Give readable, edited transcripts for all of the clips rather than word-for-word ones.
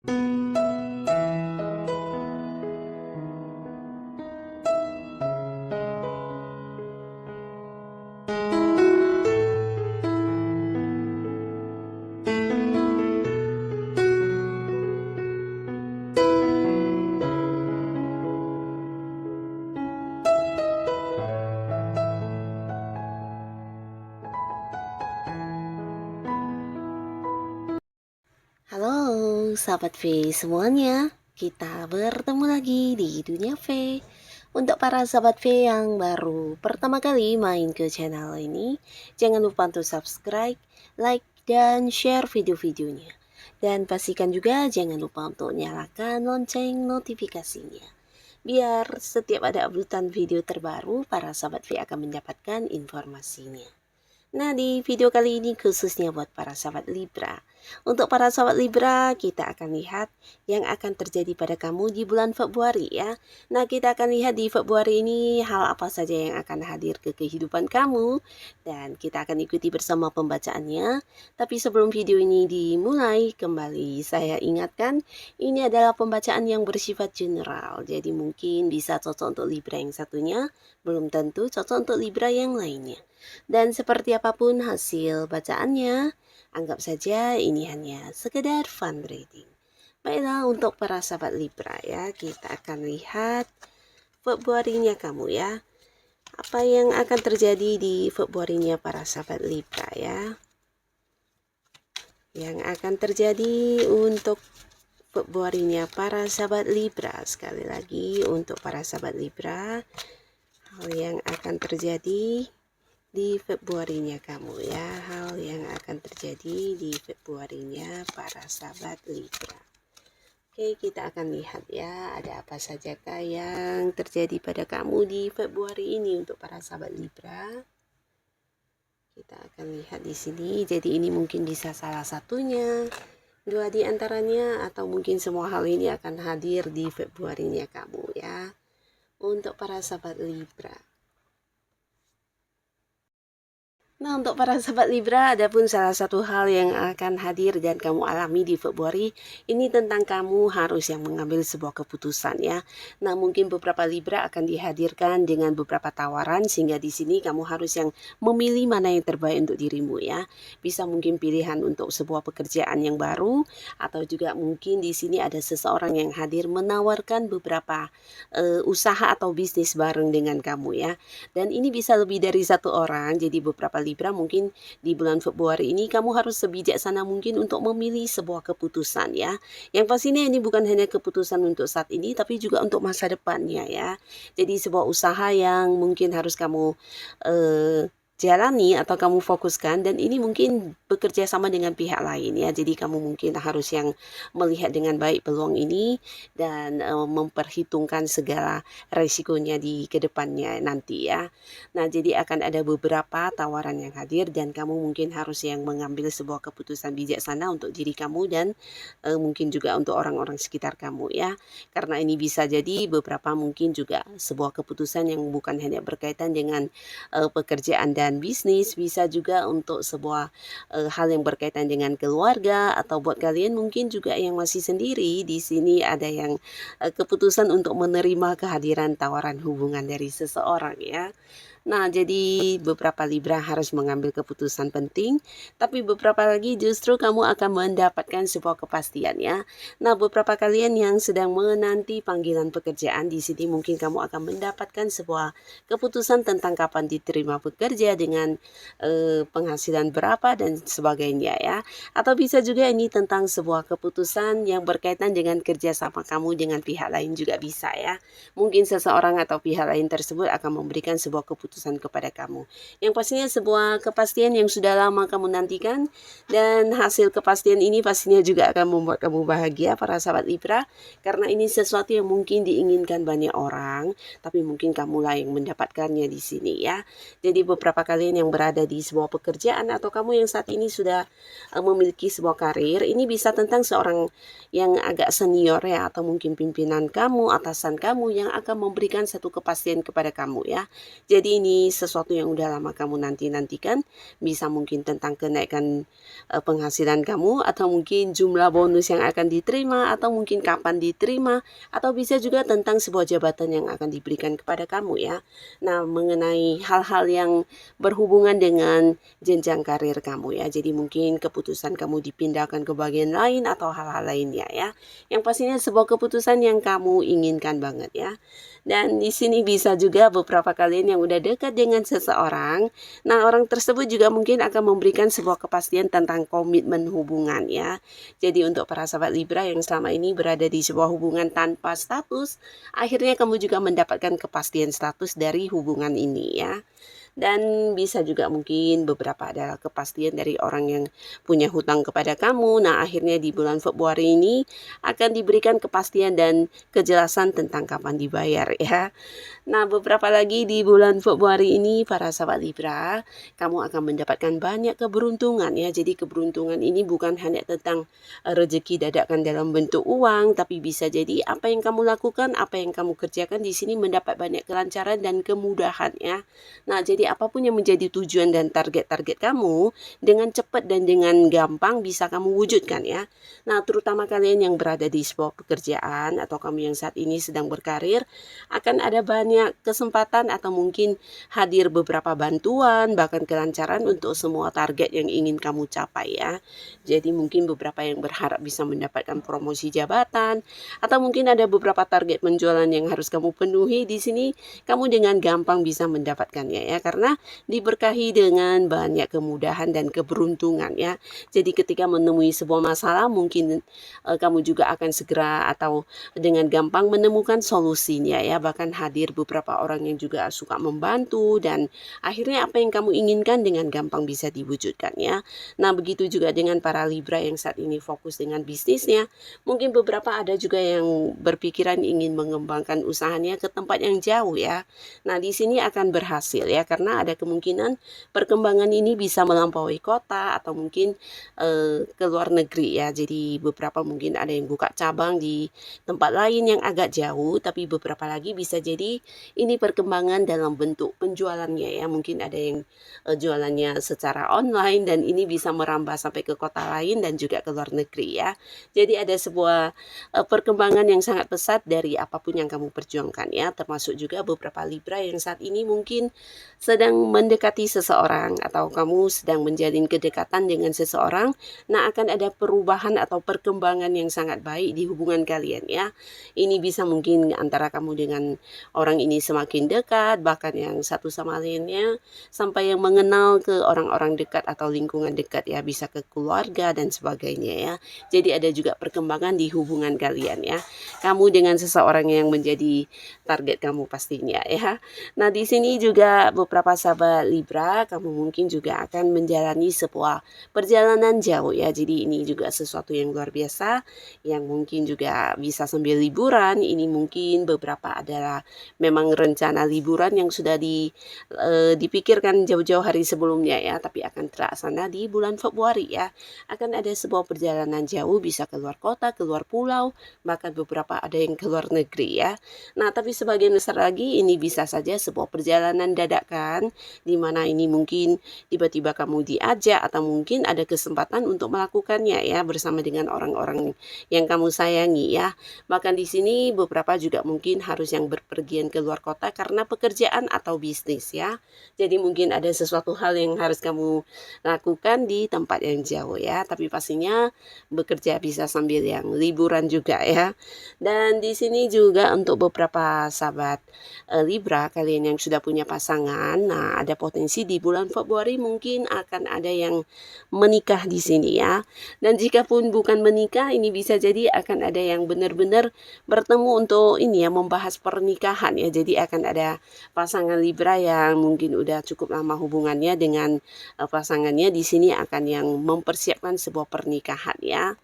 Halo sahabat V semuanya, kita bertemu lagi di Dunia V. Untuk para sahabat V yang baru pertama kali main ke channel ini, jangan lupa untuk subscribe, like, dan share video-videonya. Dan pastikan juga jangan lupa untuk nyalakan lonceng notifikasinya. Biar setiap ada updatean video terbaru, para sahabat V akan mendapatkan informasinya. Nah, di video kali ini khususnya buat para sahabat Libra. Untuk para sahabat Libra, kita akan lihat yang akan terjadi pada kamu di bulan Februari ya. Nah, kita akan lihat di Februari ini hal apa saja yang akan hadir ke kehidupan kamu. Dan kita akan ikuti bersama pembacaannya. Tapi sebelum video ini dimulai, kembali saya ingatkan, ini adalah pembacaan yang bersifat general. Jadi mungkin bisa cocok untuk Libra yang satunya, belum tentu cocok untuk Libra yang lainnya. Dan seperti apapun hasil bacaannya, anggap saja ini hanya sekedar fun reading. Baiklah, untuk para sahabat Libra ya, kita akan lihat Februarinya kamu ya. Apa yang akan terjadi di Februarinya para sahabat Libra ya. Yang akan terjadi untuk Februarinya para sahabat Libra. Sekali lagi untuk para sahabat Libra, hal yang akan terjadi di Februarinya kamu ya, hal yang akan terjadi di Februarinya para sahabat Libra. Oke, kita akan lihat ya, ada apa sajakah yang terjadi pada kamu di Februari ini untuk para sahabat Libra. Kita akan lihat di sini, jadi ini mungkin bisa salah satunya, dua di antaranya, atau mungkin semua hal ini akan hadir di Februarinya kamu ya, untuk para sahabat Libra. Nah, untuk para sahabat Libra, ada pun salah satu hal yang akan hadir dan kamu alami di Februari, ini tentang kamu harus yang mengambil sebuah keputusan ya. Nah, mungkin beberapa Libra akan dihadirkan dengan beberapa tawaran, sehingga di sini kamu harus yang memilih mana yang terbaik untuk dirimu ya. Bisa mungkin pilihan untuk sebuah pekerjaan yang baru, atau juga mungkin di sini ada seseorang yang hadir menawarkan beberapa usaha atau bisnis bareng dengan kamu ya. Dan ini bisa lebih dari satu orang, jadi beberapa Libra mungkin di bulan Februari ini kamu harus sebijaksana mungkin untuk memilih sebuah keputusan ya. Yang pastinya ini bukan hanya keputusan untuk saat ini, tapi juga untuk masa depannya ya. Jadi sebuah usaha yang mungkin harus kamu jalani atau kamu fokuskan, dan ini mungkin bekerja sama dengan pihak lain ya. Jadi kamu mungkin harus yang melihat dengan baik peluang ini dan memperhitungkan segala resikonya di kedepannya nanti ya. Nah, jadi akan ada beberapa tawaran yang hadir dan kamu mungkin harus yang mengambil sebuah keputusan bijaksana untuk diri kamu dan mungkin juga untuk orang-orang sekitar kamu ya. Karena ini bisa jadi beberapa mungkin juga sebuah keputusan yang bukan hanya berkaitan dengan pekerjaan dan bisnis, bisa juga untuk sebuah hal yang berkaitan dengan keluarga, atau buat kalian mungkin juga yang masih sendiri, di sini ada yang keputusan untuk menerima kehadiran tawaran hubungan dari seseorang ya. Nah, jadi beberapa Libra harus mengambil keputusan penting, tapi beberapa lagi justru kamu akan mendapatkan sebuah kepastian ya. Nah, beberapa kalian yang sedang menanti panggilan pekerjaan, di sini mungkin kamu akan mendapatkan sebuah keputusan tentang kapan diterima bekerja dengan penghasilan berapa dan sebagainya ya. Atau bisa juga ini tentang sebuah keputusan yang berkaitan dengan kerjasama kamu dengan pihak lain juga bisa ya. Mungkin seseorang atau pihak lain tersebut akan memberikan sebuah keputusan kepada kamu. Yang pastinya sebuah kepastian yang sudah lama kamu nantikan, dan hasil kepastian ini pastinya juga akan membuat kamu bahagia para sahabat Libra, karena ini sesuatu yang mungkin diinginkan banyak orang, tapi mungkin kamulah yang mendapatkannya di sini ya. Jadi beberapa kalian yang berada di sebuah pekerjaan, atau kamu yang saat ini sudah memiliki sebuah karir, ini bisa tentang seorang yang agak senior ya, atau mungkin pimpinan kamu, atasan kamu yang akan memberikan satu kepastian kepada kamu ya. Jadi ini sesuatu yang udah lama kamu nanti-nantikan, bisa mungkin tentang kenaikan penghasilan kamu, atau mungkin jumlah bonus yang akan diterima, atau mungkin kapan diterima, atau bisa juga tentang sebuah jabatan yang akan diberikan kepada kamu ya. Nah, mengenai hal-hal yang berhubungan dengan jenjang karir kamu ya. Jadi mungkin keputusan kamu dipindahkan ke bagian lain atau hal-hal lainnya ya. Yang pastinya sebuah keputusan yang kamu inginkan banget ya. Dan di sini bisa juga beberapa kalian yang udah dekat dengan seseorang. Nah, orang tersebut juga mungkin akan memberikan sebuah kepastian tentang komitmen hubungan ya. Jadi untuk para sahabat Libra yang selama ini berada di sebuah hubungan tanpa status, akhirnya kamu juga mendapatkan kepastian status dari hubungan ini ya. Dan bisa juga mungkin beberapa adalah kepastian dari orang yang punya hutang kepada kamu. Nah, akhirnya di bulan Februari ini akan diberikan kepastian dan kejelasan tentang kapan dibayar ya. Nah, beberapa lagi di bulan Februari ini para sahabat Libra, kamu akan mendapatkan banyak keberuntungan ya. Jadi keberuntungan ini bukan hanya tentang rezeki dadakan dalam bentuk uang, tapi bisa jadi apa yang kamu lakukan, apa yang kamu kerjakan di sini mendapat banyak kelancaran dan kemudahan ya. Nah, jadi apapun yang menjadi tujuan dan target-target kamu, dengan cepat dan dengan gampang bisa kamu wujudkan ya. Nah, terutama kalian yang berada di sebuah pekerjaan atau kamu yang saat ini sedang berkarir, akan ada banyak kesempatan atau mungkin hadir beberapa bantuan, bahkan kelancaran untuk semua target yang ingin kamu capai ya. Jadi mungkin beberapa yang berharap bisa mendapatkan promosi jabatan, atau mungkin ada beberapa target penjualan yang harus kamu penuhi di sini, kamu dengan gampang bisa mendapatkannya ya, karena diberkahi dengan banyak kemudahan dan keberuntungan ya. Jadi ketika menemui sebuah masalah mungkin kamu juga akan segera atau dengan gampang menemukan solusinya ya. Bahkan hadir beberapa orang yang juga suka membantu, dan akhirnya apa yang kamu inginkan dengan gampang bisa diwujudkan ya. Nah, begitu juga dengan para Libra yang saat ini fokus dengan bisnisnya. Mungkin beberapa ada juga yang berpikiran ingin mengembangkan usahanya ke tempat yang jauh ya. Nah, di sini akan berhasil ya, karena ada kemungkinan perkembangan ini bisa melampaui kota atau mungkin ke luar negeri ya. Jadi beberapa mungkin ada yang buka cabang di tempat lain yang agak jauh, tapi beberapa lagi bisa jadi ini perkembangan dalam bentuk penjualannya ya. Mungkin ada yang jualannya secara online dan ini bisa merambah sampai ke kota lain dan juga ke luar negeri ya. Jadi ada sebuah perkembangan yang sangat pesat dari apapun yang kamu perjuangkan ya, termasuk juga beberapa Libra yang saat ini mungkin sedang mendekati seseorang atau kamu sedang menjalin kedekatan dengan seseorang. Nah, akan ada perubahan atau perkembangan yang sangat baik di hubungan kalian ya. Ini bisa mungkin antara kamu dengan orang ini semakin dekat, bahkan yang satu sama lainnya sampai yang mengenal ke orang-orang dekat atau lingkungan dekat ya, bisa ke keluarga dan sebagainya ya. Jadi ada juga perkembangan di hubungan kalian ya. Kamu dengan seseorang yang menjadi target kamu pastinya ya. Nah, di sini juga beberapa sahabat Libra, kamu mungkin juga akan menjalani sebuah perjalanan jauh ya. Jadi ini juga sesuatu yang luar biasa, yang mungkin juga bisa sambil liburan. Ini mungkin beberapa adalah memang rencana liburan yang sudah dipikirkan jauh-jauh hari sebelumnya ya, tapi akan terlaksana di bulan Februari ya. Akan ada sebuah perjalanan jauh, bisa keluar kota, keluar pulau, bahkan beberapa ada yang keluar negeri ya. Nah, tapi sebagian besar lagi ini bisa saja sebuah perjalanan dadakan, di mana ini mungkin tiba-tiba kamu diajak atau mungkin ada kesempatan untuk melakukannya ya bersama dengan orang-orang yang kamu sayangi ya. Bahkan di sini beberapa juga mungkin harus yang berpergian ke luar kota karena pekerjaan atau bisnis ya. Jadi mungkin ada sesuatu hal yang harus kamu lakukan di tempat yang jauh ya, tapi pastinya bekerja bisa sambil yang liburan juga ya. Dan di sini juga untuk beberapa sahabat Libra, kalian yang sudah punya pasangan, nah ada potensi di bulan Februari mungkin akan ada yang menikah di sini ya. Dan jika pun bukan menikah, ini bisa jadi akan ada yang benar-benar bertemu untuk ini ya, membahas pernikahan ya. Jadi akan ada pasangan Libra yang mungkin udah cukup lama hubungannya dengan pasangannya, di sini akan yang mempersiapkan sebuah pernikahan ya.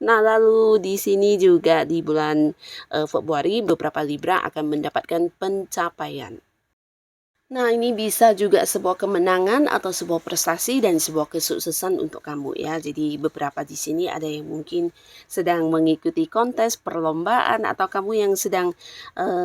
Nah, lalu di sini juga di bulan Februari beberapa Libra akan mendapatkan pencapaian. Nah, ini bisa juga sebuah kemenangan atau sebuah prestasi dan sebuah kesuksesan untuk kamu ya. Jadi beberapa di sini ada yang mungkin sedang mengikuti kontes, perlombaan atau kamu yang sedang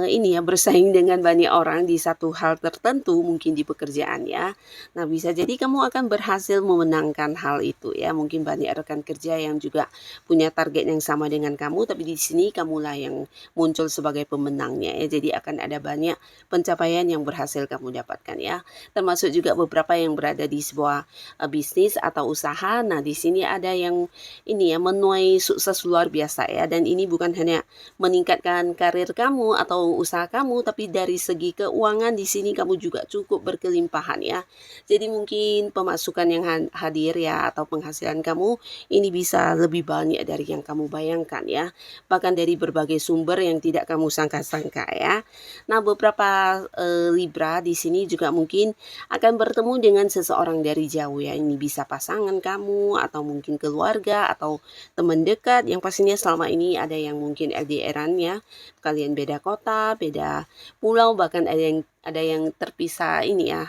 ini ya bersaing dengan banyak orang di satu hal tertentu mungkin di pekerjaan ya. Nah, bisa jadi kamu akan berhasil memenangkan hal itu ya. Mungkin banyak rekan kerja yang juga punya target yang sama dengan kamu, tapi di sini kamulah yang muncul sebagai pemenangnya ya. Jadi akan ada banyak pencapaian yang berhasil kamu dapatkan ya. Termasuk juga beberapa yang berada di sebuah bisnis atau usaha. Nah, di sini ada yang ini ya menuai sukses luar biasa ya, dan ini bukan hanya meningkatkan karir kamu atau usaha kamu, tapi dari segi keuangan di sini kamu juga cukup berkelimpahan ya. Jadi mungkin pemasukan yang hadir ya atau penghasilan kamu ini bisa lebih banyak dari yang kamu bayangkan ya. Bahkan dari berbagai sumber yang tidak kamu sangka-sangka ya. Nah, beberapa Libra di sini juga mungkin akan bertemu dengan seseorang dari jauh ya. Ini bisa pasangan kamu atau mungkin keluarga atau teman dekat yang pastinya selama ini ada yang mungkin LDR-an ya. Kalian beda kota, beda pulau, bahkan ada yang terpisah ini ya,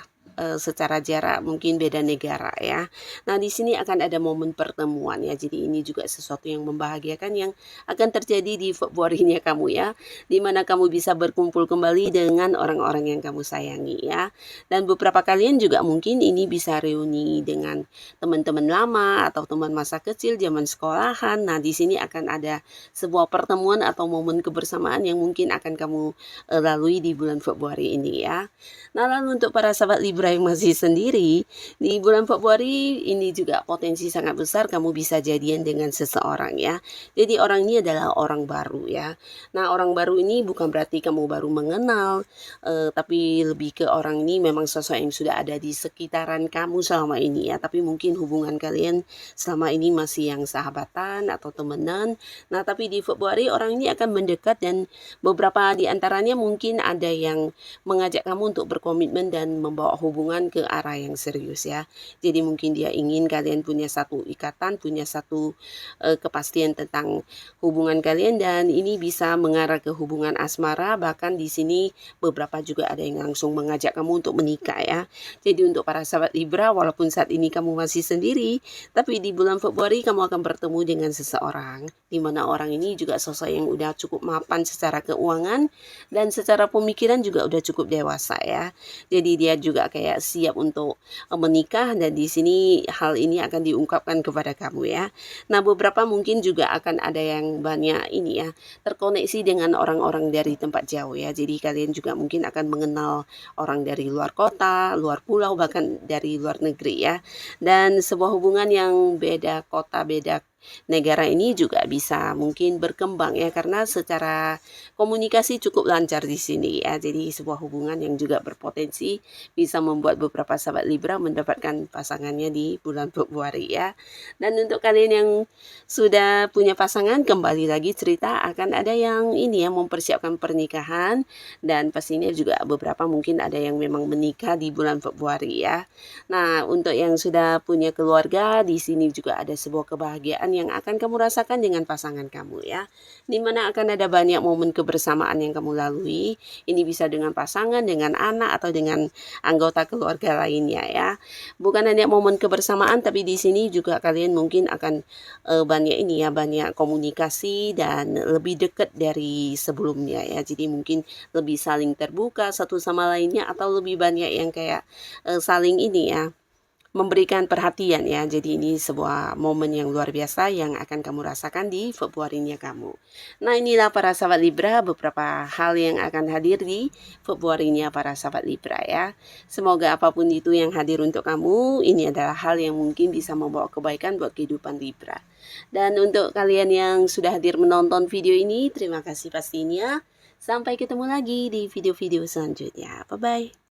secara jarak mungkin beda negara ya. Nah, di sini akan ada momen pertemuan ya. Jadi ini juga sesuatu yang membahagiakan yang akan terjadi di Februarinya kamu ya, di mana kamu bisa berkumpul kembali dengan orang-orang yang kamu sayangi ya. Dan beberapa kalian juga mungkin ini bisa reuni dengan teman-teman lama atau teman masa kecil zaman sekolahan. Nah, di sini akan ada sebuah pertemuan atau momen kebersamaan yang mungkin akan kamu lalui di bulan Februari ini ya. Nah, lalu untuk para sahabat Libra yang masih sendiri, di bulan Februari ini juga potensi sangat besar kamu bisa jadian dengan seseorang ya. Jadi orang ini adalah orang baru ya. Nah, orang baru ini bukan berarti kamu baru mengenal, tapi lebih ke orang ini memang sosok yang sudah ada di sekitaran kamu selama ini ya. Tapi mungkin hubungan kalian selama ini masih yang sahabatan atau temenan. Nah, tapi di Februari orang ini akan mendekat dan beberapa di antaranya mungkin ada yang mengajak kamu untuk berkomitmen dan membawa hubungan ke arah yang serius ya. Jadi mungkin dia ingin kalian punya satu ikatan, punya satu kepastian tentang hubungan kalian, dan ini bisa mengarah ke hubungan asmara. Bahkan di sini beberapa juga ada yang langsung mengajak kamu untuk menikah ya. Jadi untuk para sahabat Libra, walaupun saat ini kamu masih sendiri, tapi di bulan Februari kamu akan bertemu dengan seseorang di mana orang ini juga sosok yang udah cukup mapan secara keuangan dan secara pemikiran juga udah cukup dewasa ya. Jadi dia juga kayak siap untuk menikah, dan di sini hal ini akan diungkapkan kepada kamu ya. Nah, beberapa mungkin juga akan ada yang banyak ini ya, terkoneksi dengan orang-orang dari tempat jauh ya. Jadi kalian juga mungkin akan mengenal orang dari luar kota, luar pulau, bahkan dari luar negeri ya. Dan sebuah hubungan yang beda kota, beda negara ini juga bisa mungkin berkembang ya, karena secara komunikasi cukup lancar di sini ya. Jadi sebuah hubungan yang juga berpotensi bisa membuat beberapa sahabat Libra mendapatkan pasangannya di bulan Februari ya. Dan untuk kalian yang sudah punya pasangan, kembali lagi cerita akan ada yang ini ya mempersiapkan pernikahan, dan pastinya juga beberapa mungkin ada yang memang menikah di bulan Februari ya. Nah, untuk yang sudah punya keluarga, di sini juga ada sebuah kebahagiaan yang akan kamu rasakan dengan pasangan kamu ya. Dimana akan ada banyak momen kebersamaan yang kamu lalui. Ini bisa dengan pasangan, dengan anak, atau dengan anggota keluarga lainnya ya. Bukan hanya momen kebersamaan, tapi di sini juga kalian mungkin akan banyak ini ya, banyak komunikasi dan lebih dekat dari sebelumnya ya. Jadi mungkin lebih saling terbuka satu sama lainnya, atau lebih banyak yang kayak saling ini ya, memberikan perhatian ya. Jadi ini sebuah momen yang luar biasa yang akan kamu rasakan di Februarinya kamu. Nah, inilah para sahabat Libra beberapa hal yang akan hadir di Februarinya para sahabat Libra ya. Semoga apapun itu yang hadir untuk kamu, ini adalah hal yang mungkin bisa membawa kebaikan buat kehidupan Libra. Dan untuk kalian yang sudah hadir menonton video ini, terima kasih pastinya. Sampai ketemu lagi di video-video selanjutnya. Bye-bye.